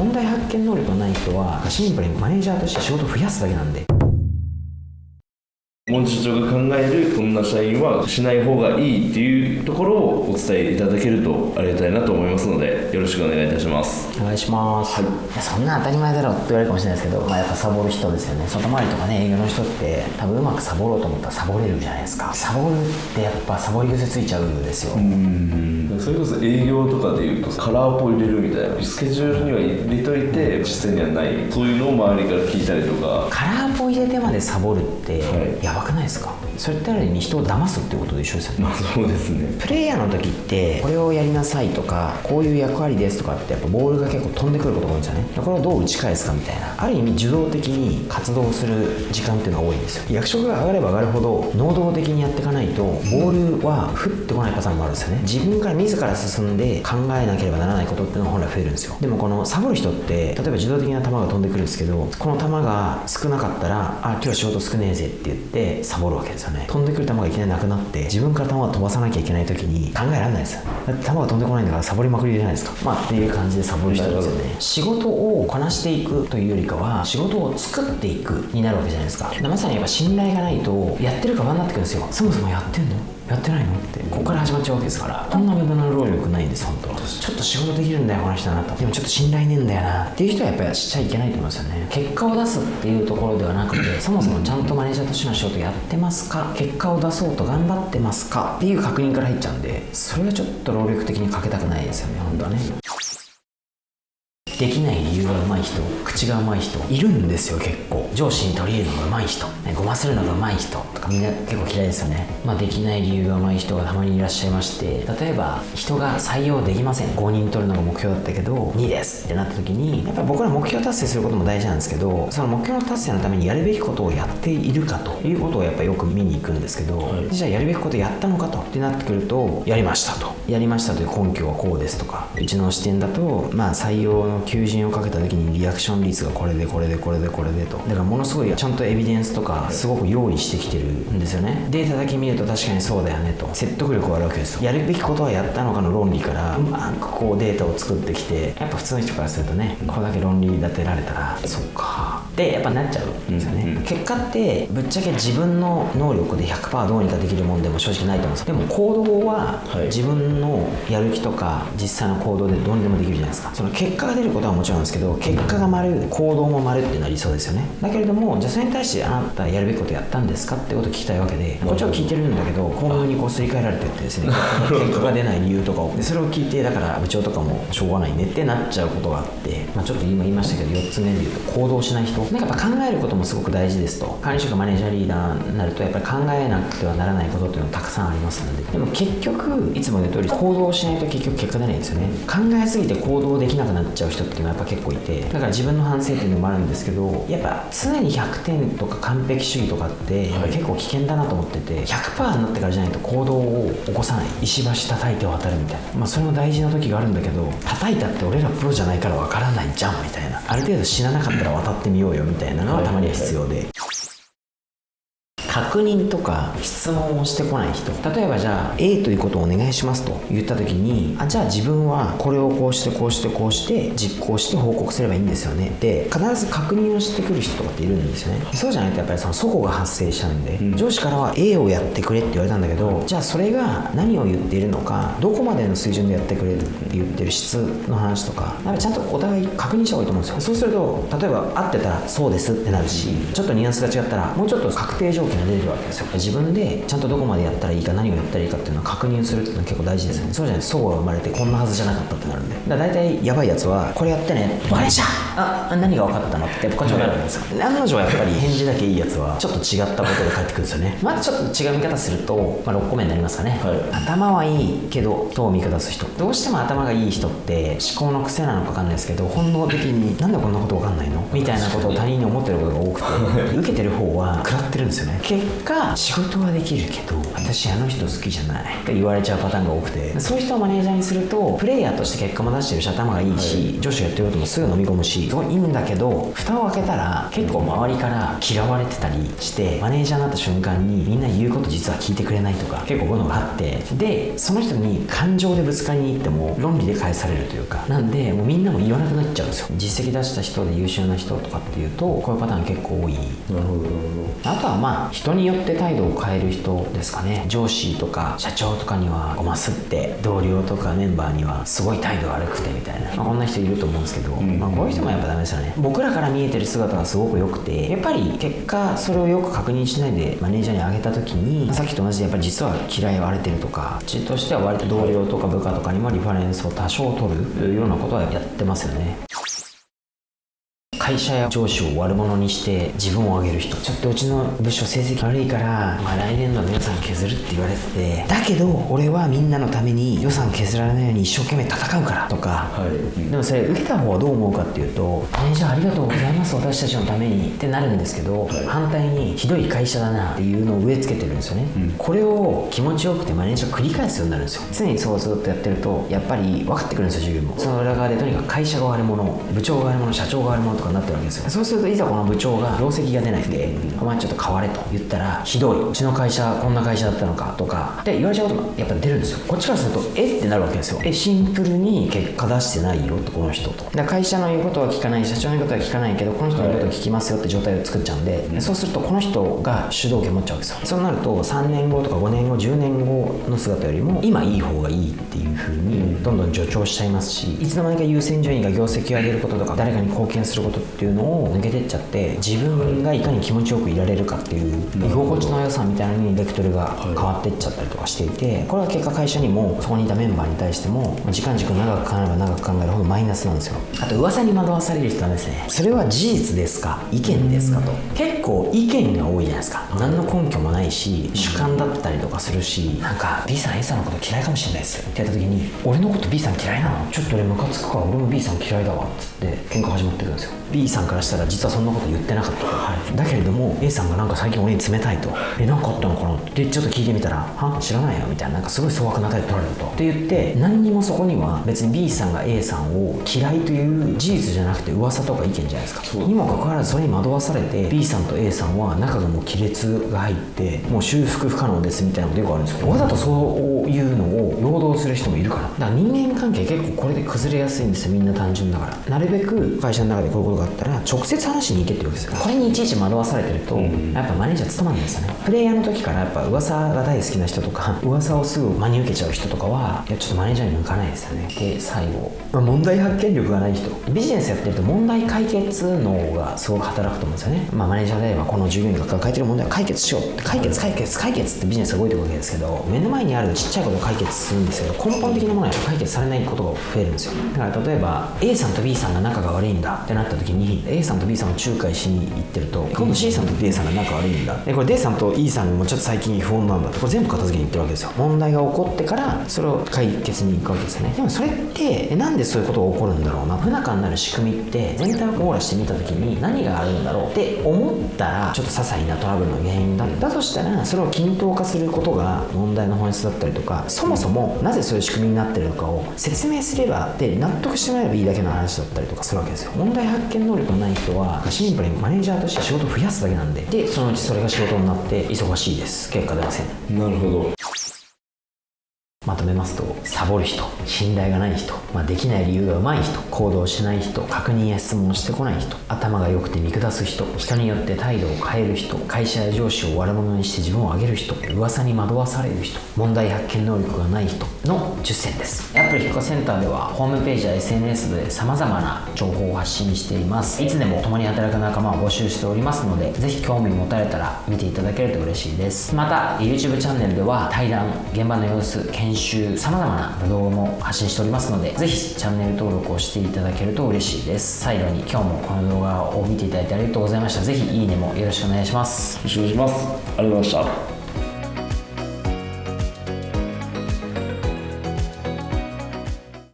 問題発見能力のない人はシンプルにマネージャーとして仕事を増やすだけなんで。門司社長が考えるこんな社員はしない方がいいっていうところをお伝えいただけるとありがたいなと思いますので、よろしくお願いいたします。お願いします。はい、いやそんな当たり前だろって言われるかもしれないですけど、やっぱサボる人ですよね。外回りとかね、営業の人って多分うまくサボろうと思ったらサボれるじゃないですか。サボるってやっぱサボり癖ついちゃうんですよ。それこそ営業とかでいうとカラーポ入れるみたいな、スケジュールには入れといて実際にはない、そういうのを周りから聞いたりとか。カラーポ入れてまでサボるってやばくないですか？それってある意味人を騙すってことで一緒ですよね。そうですね。プレイヤーの時ってこれをやりなさいとかこういう役割ですとかってやっぱボールが結構飛んでくることが多いんですよね。これをどう打ち返すかみたいな、ある意味受動的に活動する時間っていうのが多いんですよ。役職が上がれば上がるほど能動的にやっていかないとボールは降ってこないパターンもあるんですよね。自分から自ら進んで考えなければならないことっていうのが本来増えるんですよ。でもこのサボる人って例えば受動的な球が飛んでくるんですけど、この球が少なかったら今日仕事少ねえぜって言ってサボるわけですよね。飛んでくる球がいきなりなくなって自分から球を飛ばさなきゃいけない時に考えられないですよ。だって球が飛んでこないんだからサボりまくりじゃないですか。っていう感じでサボる人ですよね。仕事をこなしていくというよりかは仕事を作っていくになるわけじゃないですか。まさにやっぱ信頼がないとやってるか不安になってくるんですよ。そもそもやってんのやってないのってここから始まっちゃうわけですから、こんな無駄な労力ないんです。本当ちょっと仕事できるんだよこの人だなと、でもちょっと信頼ねえんだよなっていう人はやっぱりしちゃいけないと思いますよね。結果を出すっていうところではなくて、そもそもちゃんとマネージャーとしての仕事やってますか、結果を出そうと頑張ってますかっていう確認から入っちゃうんで、それはちょっと労力的にかけたくないですよね本当はね。できない理由が上手い人、口が上手い人いるんですよ。結構上司に取り入れるのが上手い人、ごまするのが上手い人とかみんな結構嫌いですよね。できない理由が上手い人がたまにいらっしゃいまして、例えば人が採用できません、5人取るのが目標だったけど2ですってなった時に、やっぱり僕ら目標達成することも大事なんですけど、その目標の達成のためにやるべきことをやっているかということをやっぱりよく見に行くんですけど、じゃあやるべきことやったのかとってなってくると、やりましたという根拠はこうですとか、うちの視点だと採用の求人をかけた時にリアクション率がこれでこれでこれでこれでと、だからものすごいちゃんとエビデンスとかすごく用意してきてるんですよね。データだけ見ると確かにそうだよねと説得力があるわけですよ。やるべきことはやったのかの論理からうまくこうデータを作ってきて、やっぱ普通の人からするとね、これだけ論理立てられたらそっかってやっぱなっちゃうんですよね。結果ってぶっちゃけ自分の能力で 100% どうにかできるもんでも正直ないと思うんです。でも行動は自分のやる気とか実際の行動でどうにでもできるじゃないですか。その結果が出ることはもちろんですけど、結果が丸、行動も丸っていうのは理想ですよね。だけれどもじゃあそれに対してあなたやるべきことやったんですかってことを聞きたいわけで、こっちは聞いてるんだけど巧妙にすり替えられてってですね結果が出ない理由とかをで、それを聞いてだから部長とかもしょうがないねってなっちゃうことがあって、ちょっと今言いましたけど4つ目で言うと行動しない人、やっぱ考えることもすごく大事ですと。管理職マネージャーリーダーになるとやっぱり考えなくてはならないことっていうのはたくさんありますので、でも結局いつも言う通り行動しないと結局結果出ないんですよね。考えすぎて行動できなくなっちゃう人っていうのはやっぱ結構いて、だから自分の反省っていうのもあるんですけど、やっぱ常に100点とか完璧主義とかって結構危険だなと思ってて、100% になってからじゃないと行動を起こさない、石橋叩いて渡るみたいな、それも大事な時があるんだけど、叩いたって俺らプロじゃないからわからないじゃんみたいな、ある程度死ななかったら渡ってみようよみたいなのはたまには必要で、確認とか質問をしてこない人、例えばじゃあ A ということをお願いしますと言った時に、じゃあ自分はこれをこうしてこうしてこうして実行して報告すればいいんですよねって必ず確認をしてくる人とかっているんですよね。そうじゃないとやっぱりその齟齬が発生しちゃうんで、上司からは A をやってくれって言われたんだけど、じゃあそれが何を言っているのか、どこまでの水準でやってくれるって言ってる質の話とか、ちゃんとお互い確認した方がいいと思うんですよ。そうすると例えば合ってたらそうですってなるし、ちょっとニュアンスが違ったらもうちょっと確定条件が出るわけですよ。自分でちゃんとどこまでやったらいいか、何をやったらいいかっていうのを確認するっていうのは結構大事ですよね。そうじゃないと齟齬が生まれてこんなはずじゃなかったってなるんで、だから大体やばいやつはこれやってね、分かりました、何が分かったのってこっちもなるんですよ。案の定やっぱり返事だけいいやつはちょっと違ったことで返ってくるんですよね。ちょっと違う見方すると、6個目になりますかね、頭はいいけどどう見下す人、どうしても頭がいい人って思考の癖なのか分かんないですけど、本能的になんでこんなこと分かんないのみたいなことを他人に思ってることが多くて受けてる方は食らってるんですよね。結果仕事はできるけど私あの人好きじゃないって言われちゃうパターンが多くて、そういう人をマネージャーにするとプレイヤーとして結果も出してるし頭がいいし、上司がやってることもすぐ飲み込むしすごいいいんだけど、蓋を開けたら結構周りから嫌われてたりして、マネージャーになった瞬間にみんな言うこと実は聞いてくれないとか結構こういうのがあって、でその人に感情でぶつかりに行っても論理で返されるというか、なんでもうみんなも言わなくなっちゃうんですよ。実績出した人で優秀な人とかっていうとこういうパターン結構多い。なるほどなるほど。あとはまあ人によって態度を変える人ですかね。上司とか社長とかにはごますって、同僚とかメンバーにはすごい態度悪くてみたいな、こんな人いると思うんですけど、こういう人もやっぱダメですよね。僕らから見えてる姿がすごく良くて、やっぱり結果それをよく確認しないでマネージャーにあげた時に、さっきと同じでやっぱり実は嫌いわれてるとか、うちとしては割と同僚とか部下とかにもリファレンスを多少取るようなことはやってますよね。会社や上司を悪者にして自分を上げる人。ちょっとうちの部署成績悪いから、来年度の予算削るって言われてて、だけど俺はみんなのために予算削られないように一生懸命戦うからとか、でもそれ受けた方はどう思うかっていうと、マネージャーありがとうございます私たちのためにってなるんですけど、反対にひどい会社だなっていうのを植え付けてるんですよね。これを気持ちよくてマネージャー繰り返すようになるんですよ。常にそうずっとやってるとやっぱり分かってくるんですよ、自分も。その裏側でとにかく会社が悪者、部長が悪者、社長が悪者とかになってるわけですよ。そうするといざこの部長が業績が出ないで、お前ちょっと変われと言ったら、ひどい、うちの会社こんな会社だったのかとかって言われちゃうこともやっぱ出るんですよ。こっちからするとってなるわけですよ。シンプルに結果出してないよと、この人と。だから会社の言うことは聞かない、社長の言うことは聞かないけどこの人の言うことは聞きますよって状態を作っちゃうんで、そうするとこの人が主導権持っちゃうんですよ。そうなると3年後とか5年後10年後の姿よりも今いい方がいいっていう風にどんどん助長しちゃいますし、いつの間にか優先順位が業績を上げることとか誰かに貢献することっていうのを抜けてっちゃって、自分がいかに気持ちよくいられるかっていう居心地の良さみたいなのにベクトルが変わっていっちゃったりとかしていて、これは結果会社にもそこにいたメンバーに対しても時間軸長く考えれば長く考えるほどマイナスなんですよ。あと噂に惑わされる人はですね、それは事実ですか意見ですかと。結構意見が多いじゃないですか。何の根拠もないし主観だったりとかするし、なんか B さん A さんのこと嫌いかもしれないですって言った時に、俺のこと B さん嫌いなの、ちょっと俺ムカつくから俺も B さん嫌いだわっつって喧嘩始まってくるんですよ。 B さんからしたら実はそんなこと言ってなかったと、だけれども A さんがなんか最近俺に冷たいと、なんかあったのかなってちょっと聞いてみたら、は知らないよみたいな、なんかすごい粗悪な態度取られるとって言って、何にもそこには別に B さんが A さんを嫌いという事実じゃなくて噂とか意見じゃないですか。にもかかわらずそれに惑わされて B さんと A さんは仲がもう亀裂が入ってもう修復不可能ですみたいなことよくあるんですけど、わざとそういうのを労働する人もいるから。だから人間関係結構これで崩れやすいんですよ、みんな単純だから。なるべく会社の中でこういうことがあったら直接話しに行けっていうわけですよ。これにいちいち惑わされてると、やっぱマネージャー務まんないですよね。プレイヤーの時からやっぱ噂が大好きな人とか噂をすぐ真に受けちゃう人とかは、いやちょっとマネージャーに向かないですよね。で最後、問題発見力がない人、ビジネスやってると問題解決能がすごく働くと思うんですよね。マネージャーであればこの従業員が抱えてる問題を解決しよう、解決ってビジネスが動いてるわけですけど、目の前にあるちっちゃいことを解決するんですけど根本的なものは解決されないことが増えるんですよ。だから例えば A さんと B さんが仲が悪いんだってなった時に A さんと B さんを仲介しに行ってると、今度 C さんと D さんが仲悪いんだ、これ D さんと E さんもちょっと最近不穏なんだって、これ全部片付けに行ってるわけですよ。問題が起こってからそれを解決に行くわけですよね。でもそれってなんでそういうことが起こるんだろうな、不仲になる仕組みって全体を網羅してみた時に何があるんだろうって思ったら、ちょっと些細なトラブルの原因だったとしたら、それを均等化することが問題の本質だったりとか、そもそもなぜそういう仕組みになってるのかを説明すればで納得してもらえばいいだけの話だったりとかするわけですよ。問題発見能力のない人はシンプルにマネージャーとして仕事を増やすだけなんで、そのうちそれが仕事になって忙しいです。結果出ません。なるほど。まとめますと、サボる人、信頼がない人、できない理由が上手い人、行動しない人、確認や質問をしてこない人、頭が良くて見下す人、人によって態度を変える人、会社や上司を悪者にして自分を上げる人、噂に惑わされる人、問題発見能力がない人の10選です。アップル引っ越しセンターではホームページや SNS で様々な情報を発信しています。いつでも共に働く仲間を募集しておりますので、ぜひ興味持たれたら見ていただけると嬉しいです。また YouTube チャンネルでは対談、現場の様子、研修、様々な動画も発信しておりますので、ぜひチャンネル登録をしていただけると嬉しいです。最後に今日もこの動画を見ていただいてありがとうございました。ぜひいいねもよろしくお願いします。よろしくお願いします。ありがとうございました。